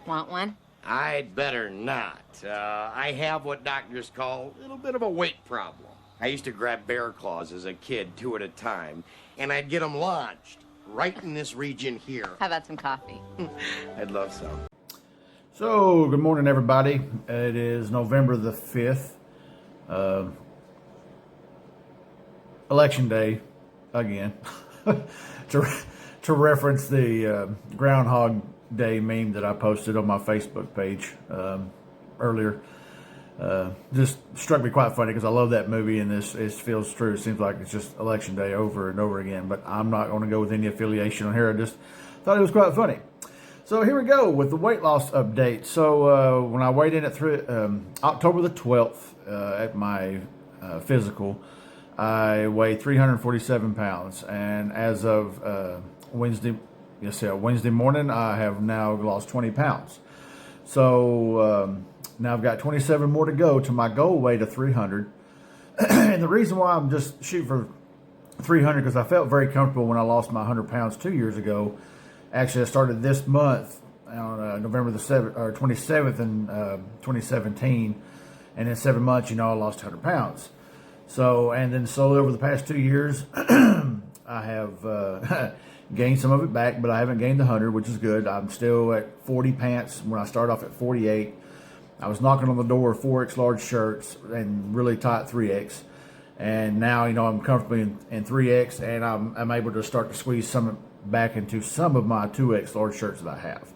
Want one? I'd better not. I have what doctors call a little bit of a weight problem. I used to grab bear claws as a kid, 2 at a time, and I'd get them launched right in this region here. How about some coffee? I'd love some. So, good morning, everybody. It is November the 5th. Election Day, again. to reference the Groundhog Day meme that I posted on my Facebook page earlier. Just struck me quite funny because I love that movie, and this it feels true. It seems like it's just Election Day over and over again, but I'm not going to go with any affiliation on here. I just thought it was quite funny. So here we go with the weight loss update. So when I weighed in at October the 12th at my physical, I weighed 347 pounds, and as of Wednesday morning, I have now lost 20 pounds. So now I've got 27 more to go to my goal weight of 300. And the reason why I'm just shooting for 300 because I felt very comfortable when I lost my 100 pounds 2 years ago. Actually, I started this month on November the 7th or 27th in 2017, and in 7 months, I lost 100 pounds. So, and then slowly over the past 2 years, I have gained some of it back, but I haven't gained the 100, which is good. I'm still at 40 pants when I started off at 48. I was knocking on the door of 4X large shirts and really tight 3X. And now, I'm comfortably in 3X, and I'm able to start to squeeze some back into some of my 2X large shirts that I have.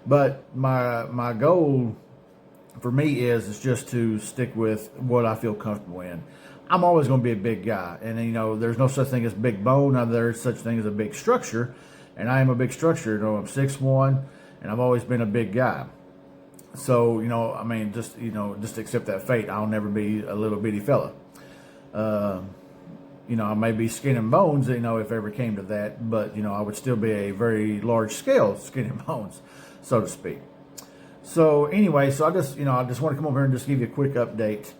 But my goal for me is just to stick with what I feel comfortable in. I'm always going to be a big guy, and there's no such thing as big bone. Now there's such thing as a big structure, and I am a big structure. I'm 6'1", and I've always been a big guy. So just accept that fate. I'll never be a little bitty fella. I may be skin and bones, if it ever came to that, but I would still be a very large scale skin and bones, so to speak. So anyway, I just want to come over here and just give you a quick update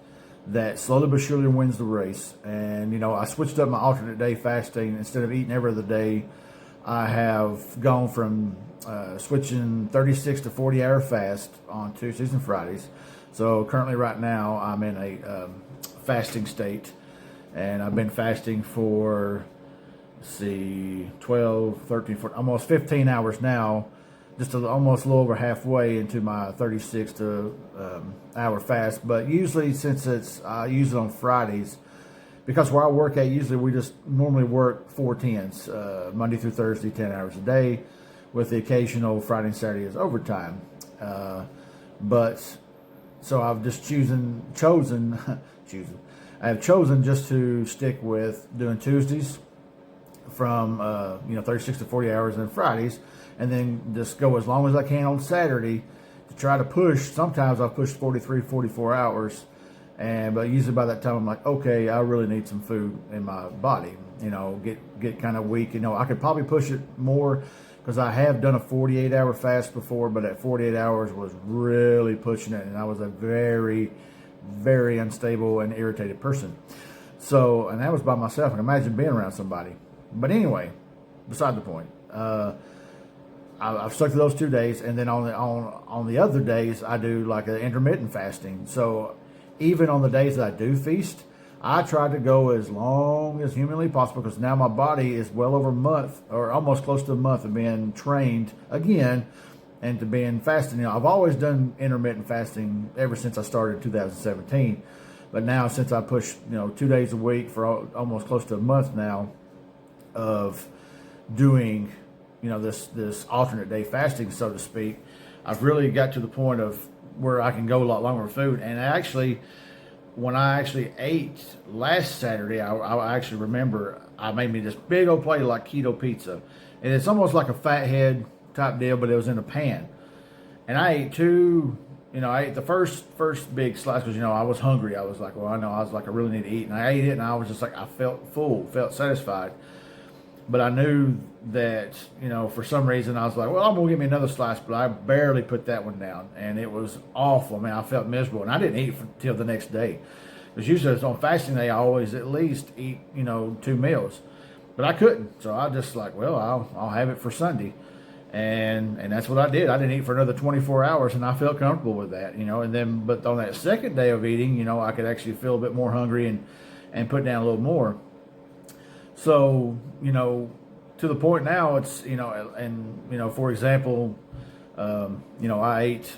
that slowly but surely wins the race. And I switched up my alternate day fasting. Instead of eating every other day, I have gone from switching 36 to 40 hour fast on Tuesdays and Fridays. So currently right now I'm in a fasting state, and I've been fasting for 12, 13, 14, almost 15 hours now, just almost a little over halfway into my 36 to hour fast. But usually, since I use it on Fridays, because where I work at, usually we just normally work 4/10s, Monday through Thursday, 10 hours a day, with the occasional Friday and Saturday as overtime. So I've just chosen I have chosen just to stick with doing Tuesdays from 36 to 40 hours, and then Fridays, and then just go as long as I can on Saturday to try to push. Sometimes I've pushed 43, 44 hours, but usually by that time I'm like, okay, I really need some food in my body. Get kind of weak. I could probably push it more because I have done a 48-hour fast before, but at 48 hours was really pushing it, and I was a very, very unstable and irritated person. So, and that was by myself. I can imagine being around somebody. But anyway, beside the point. I've stuck to those 2 days, and then on the other days I do like an intermittent fasting. So even on the days that I do feast, I try to go as long as humanly possible, because now my body is well over a month, or almost close to a month, of being trained again and to being fasting. I've always done intermittent fasting ever since I started in 2017, but now since I push 2 days a week for almost close to a month now of doing this alternate day fasting, so to speak, I've really got to the point of where I can go a lot longer with food. And actually, when I actually ate last Saturday, I actually remember I made me this big old plate of like keto pizza, and it's almost like a fathead type deal, but it was in a pan. And I ate two. I ate the first big slice because I was hungry. I was like, well, I really need to eat, and I ate it, and I was just like, I felt full, felt satisfied. But I knew that, for some reason I was like, well, I'm going to give me another slice, but I barely put that one down. And it was awful. I felt miserable. And I didn't eat until the next day. Because usually on fasting day, I always at least eat, 2 meals. But I couldn't. So I just like, well, I'll have it for Sunday. And that's what I did. I didn't eat for another 24 hours, and I felt comfortable with that, And then, but on that second day of eating, I could actually feel a bit more hungry and put down a little more. So, to the point now, it's for example, I ate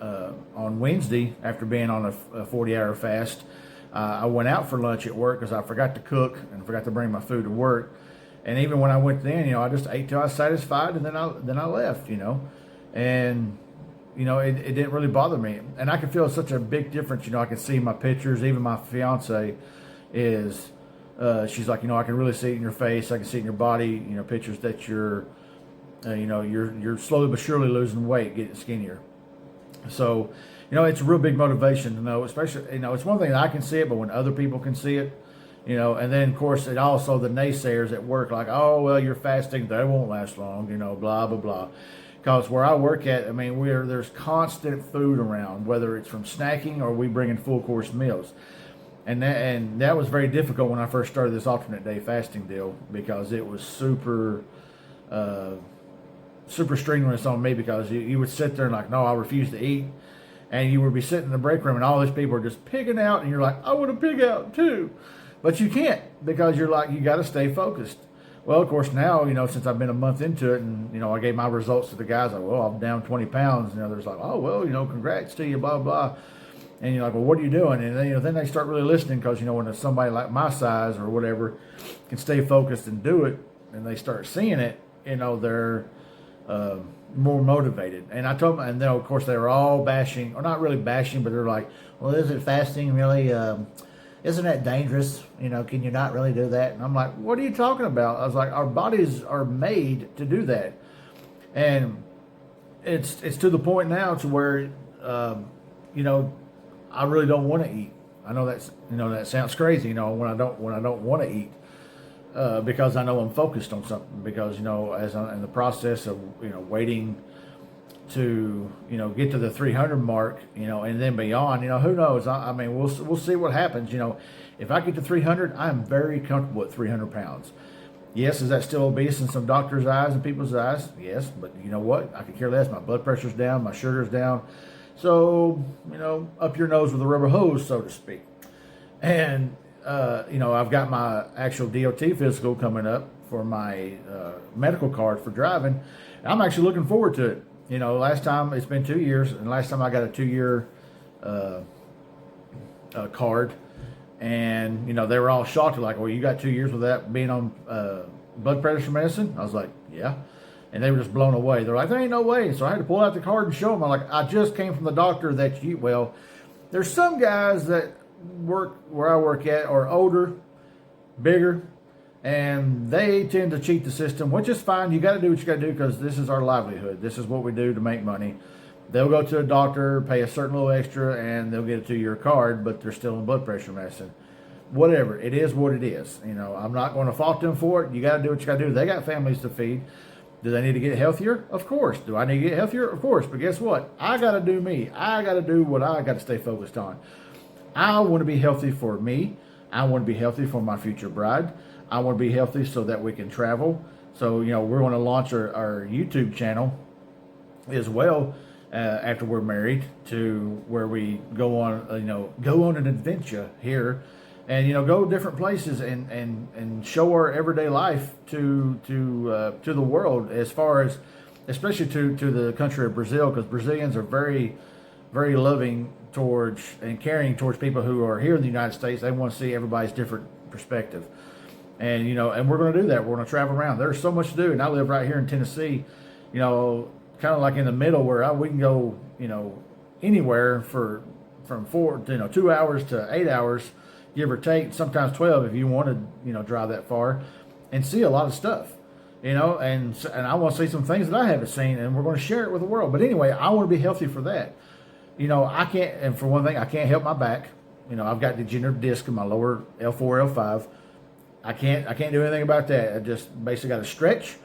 on Wednesday after being on a 40-hour fast. I went out for lunch at work because I forgot to cook and forgot to bring my food to work. And even when I went in, I just ate till I was satisfied, and then I left, and it didn't really bother me. And I could feel such a big difference. I can see my pictures. Even my fiance is, she's like, I can really see it in your face. I can see it in your body. Pictures that you're slowly but surely losing weight, getting skinnier. So, it's a real big motivation, especially, it's one thing that I can see it, but when other people can see it, and then of course it also the naysayers at work, like, oh, well, you're fasting, that won't last long, blah, blah, blah. Because where I work at, there's constant food around, whether it's from snacking or we bring in full course meals. And that was very difficult when I first started this alternate day fasting deal, because it was super strenuous on me, because you would sit there and like, no, I refuse to eat. And you would be sitting in the break room and all these people are just pigging out, and you're like, I want to pig out too. But you can't, because you're like, you got to stay focused. Well, of course, now, since I've been a month into it, and, I gave my results to the guys, like, well, I'm down 20 pounds. And others like, oh, well, congrats to you, blah, blah. And you're like, well, what are you doing? And then, then they start really listening, because, when somebody like my size or whatever can stay focused and do it, and they start seeing it, they're more motivated. And I told them, and then, of course, they were all bashing, or not really bashing, but they're like, well, isn't fasting really, isn't that dangerous? Can you not really do that? And I'm like, what are you talking about? I was like, our bodies are made to do that. And it's to the point now to where, I really don't want to eat. I know that's, that sounds crazy, when I don't want to eat, because I know I'm focused on something, because, as I'm in the process of, waiting to get to the 300 mark, and then beyond, who knows? We'll see what happens. If I get to 300, I'm very comfortable at 300 pounds. Yes, is that still obese in some doctors' eyes and people's eyes? Yes, but you know what? I could care less. My blood pressure's down, my sugar's down. So, up your nose with a rubber hose, so to speak. And I've got my actual DOT physical coming up for my medical card for driving. I'm actually looking forward to it. Last time, it's been 2 years, and last time I got a 2-year card, and, they were all shocked, like, well, you got 2 years without being on blood pressure medicine? I was like, yeah. And they were just blown away. They're like, there ain't no way. So I had to pull out the card and show them. I'm like, I just came from the doctor well, there's some guys that work where I work at are older, bigger, and they tend to cheat the system, which is fine. You got to do what you got to do, because this is our livelihood. This is what we do to make money. They'll go to a doctor, pay a certain little extra, and they'll get a 2-year card, but they're still on blood pressure medicine. Whatever. It is what it is. I'm not going to fault them for it. You got to do what you got to do. They got families to feed. Do they need to get healthier? Of course. Do I need to get healthier? Of course. But guess what? I got to do me. I got to do what I got to stay focused on. I want to be healthy for me. I want to be healthy for my future bride. I want to be healthy so that we can travel. So, we're going to launch our YouTube channel as well after we're married, to where we go on an adventure here, and go different places and show our everyday life to the world, as far as, especially to the country of Brazil, because Brazilians are very, very loving towards and caring towards people who are here in the United States. They want to see everybody's different perspective. And, and we're going to do that. We're going to travel around. There's so much to do. And I live right here in Tennessee, kind of like in the middle, where we can go, anywhere from 2 hours to 8 hours, give or take, sometimes 12 if you want to, drive that far, and see a lot of stuff, and I want to see some things that I haven't seen, and we're going to share it with the world. But anyway, I want to be healthy for that. I can't, and for one thing, I can't help my back. I've got degenerative disc in my lower L4, L5. I can't do anything about that. I just basically got to stretch,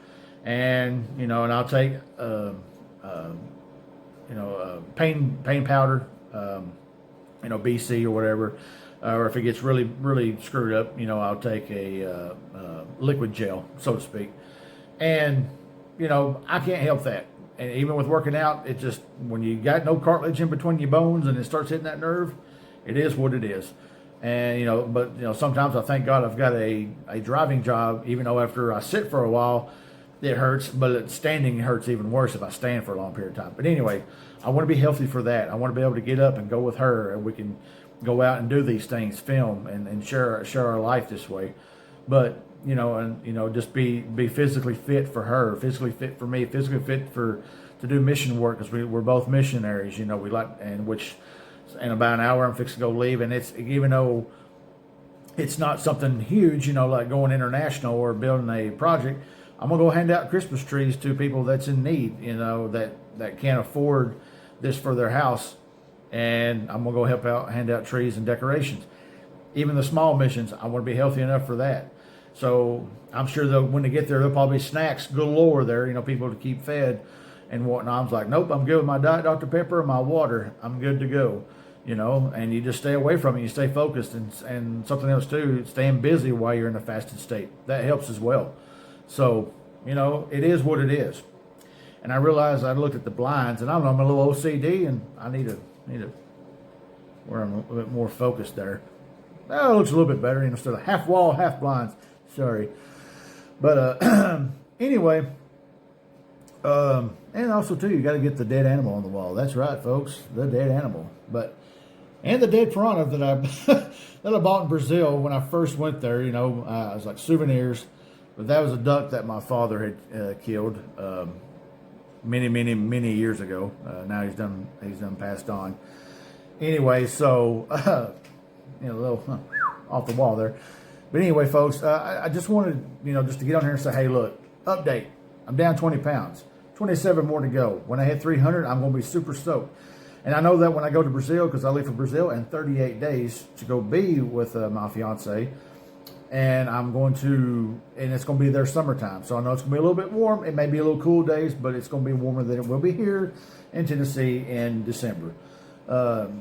and and I'll take pain powder, BC or whatever, or if it gets really, really screwed up, I'll take a liquid gel, so to speak. And you know, I can't help that. And even with working out, it just, when you got no cartilage in between your bones and it starts hitting that nerve, it is what it is. And, you know, but, you know, sometimes I thank God I've got a driving job, even though after I sit for a while, it hurts, but standing hurts even worse if I stand for a long period of time. But anyway, I want to be healthy for that. I want to be able to get up and go with her, and we can go out and do these things, film, and share our life this way. But, you know, and, you know, just be physically fit for her, physically fit for me, physically fit to do mission work, because we're both missionaries, you know, we like, and which, in about an hour I'm fixing to go leave. And it's, even though it's not something huge, you know, like going international or building a project, I'm gonna go hand out Christmas trees to people that's in need, you know, that can't afford this for their house. And I'm gonna go hand out trees and decorations. Even the small missions, I want to be healthy enough for that. So I'm sure that when they get there, there'll probably be snacks galore there, you know, people to keep fed and whatnot. I was like, nope, I'm good with my Diet Dr. Pepper and my water. I'm good to go, you know. And you just stay away from it. You stay focused, and something else too, staying busy while you're in a fasted state. That helps as well. So, you know, it is what it is. And I realized, I looked at the blinds, and I don't know, I'm a little OCD, and I need to where I'm a little bit more focused there. Well, it looks a little bit better, you know, instead of half wall, half blinds. Sorry. But anyway, and also too, you got to get the dead animal on the wall. That's right, folks, the dead animal. And the dead piranha that I bought in Brazil when I first went there. You know, it was like souvenirs. But that was a duck that my father had killed many years ago. Now he's done passed on. Anyway, so you know, a little off the wall there. But anyway, folks, I just wanted, you know, just to get on here and say, hey, look, update. I'm down 20 pounds. 27 more to go. When I hit 300, I'm going to be super stoked. And I know that when I go to Brazil, because I leave for Brazil in 38 days to go be with my fiance, and it's going to be their summertime. So I know it's going to be a little bit warm. It may be a little cool days, but it's going to be warmer than it will be here in Tennessee in December.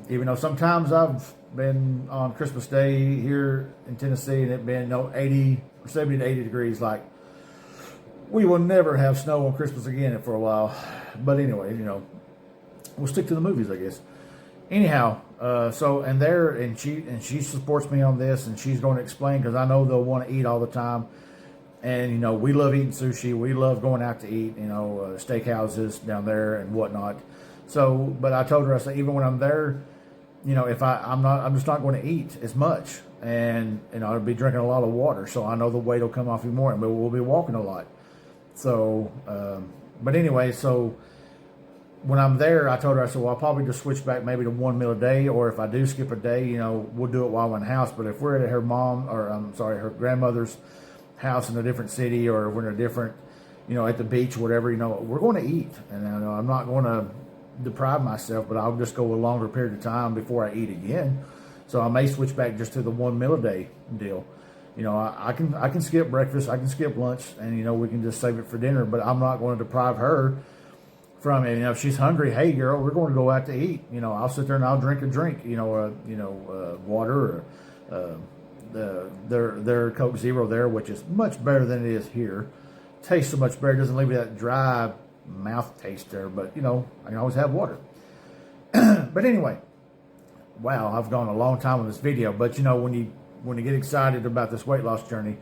Even though sometimes I've been on Christmas Day here in Tennessee and it been 80 or 70 to 80 degrees, like we will never have snow on Christmas again for a while. But anyway, you know, we'll stick to the movies, I guess. Anyhow, she supports me on this, and she's going to explain, because I know they'll want to eat all the time. And, you know, we love eating sushi. We love going out to eat, you know, steakhouses down there and whatnot. So, but I told her, I said, even when I'm there, you know, if I'm just not going to eat as much, and, you know, I'll be drinking a lot of water. So I know the weight will come off even more, and we'll be walking a lot. So, but anyway, so when I'm there, I told her, I said, well, I'll probably just switch back maybe to one meal a day, or if I do skip a day, you know, we'll do it while we're in the house. But if we're at her grandmother's house in a different city, or we're in a different, you know, at the beach, whatever, you know, we're going to eat. And I know I'm not going to deprive myself, but I'll just go a longer period of time before I eat again. So I may switch back just to the one meal a day deal. You know, I can skip breakfast, I can skip lunch, and, you know, we can just save it for dinner. But I'm not going to deprive her from it. You know, if she's hungry, hey girl, we're going to go out to eat. You know, I'll sit there and I'll drink a drink. You know, water, or their Coke Zero there, which is much better than it is here. Tastes so much better. It doesn't leave you that dry mouth taste there. But, you know, I can always have water. But anyway, wow, I've gone a long time on this video. But, you know, when you get excited about this weight loss journey,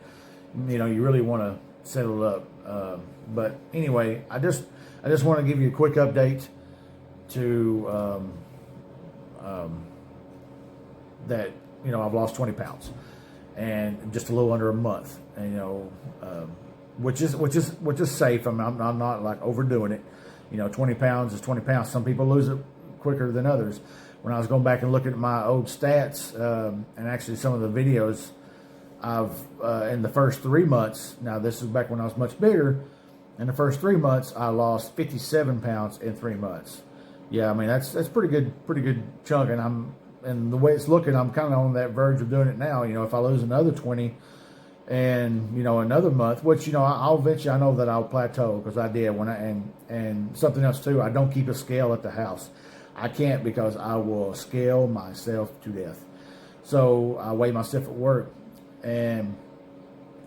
you know, you really want to settle up. But anyway, I just want to give you a quick update to that, you know, I've lost 20 pounds and just a little under a month, and, you know, which is safe. I'm not like overdoing it. You know, 20 pounds is 20 pounds. Some people lose it quicker than others. When I was going back and looking at my old stats, and actually some of the videos I've in the first 3 months. Now this is back when I was much bigger. In the first 3 months, I lost 57 pounds in 3 months. Yeah, I mean that's pretty good chunk, and the way it's looking, I'm kind of on that verge of doing it now. You know, if I lose another 20, and, you know, another month, which, you know, I'll eventually, I know that I'll plateau, because I did and something else too. I don't keep a scale at the house. I can't, because I will scale myself to death. So I weigh myself at work, and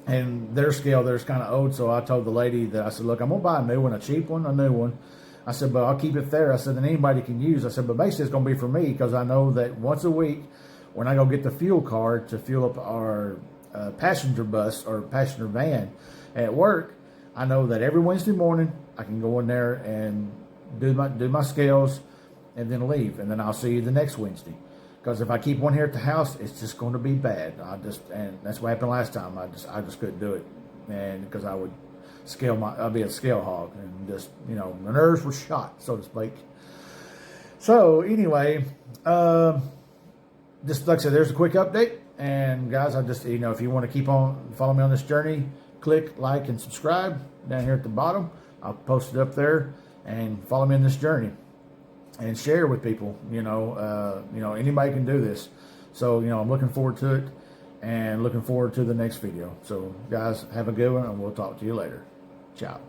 and their scale there's kind of old. So I told the lady that I said, look, I'm gonna buy a new one, a cheap one, a new one. I said, but I'll keep it there. I said, and anybody can use. I said, but basically it's gonna be for me because I know that once a week when I go get the fuel card to fuel up our passenger bus or passenger van at work, I know that every Wednesday morning I can go in there and do my scales and then leave, and then I'll see you the next Wednesday. Because if I keep one here at the house, it's just going to be bad. And that's what happened last time. I just couldn't do it, and because I'd be a scale hog, and just my nerves were shot, so to speak. So anyway, just like I said, there's a quick update. And guys, I just, if you want to keep on follow me on this journey, click like and subscribe down here at the bottom. I'll post it up there, and follow me on this journey and share with people. Anybody can do this. So, I'm looking forward to it and looking forward to the next video. So guys, have a good one, and we'll talk to you later. Ciao.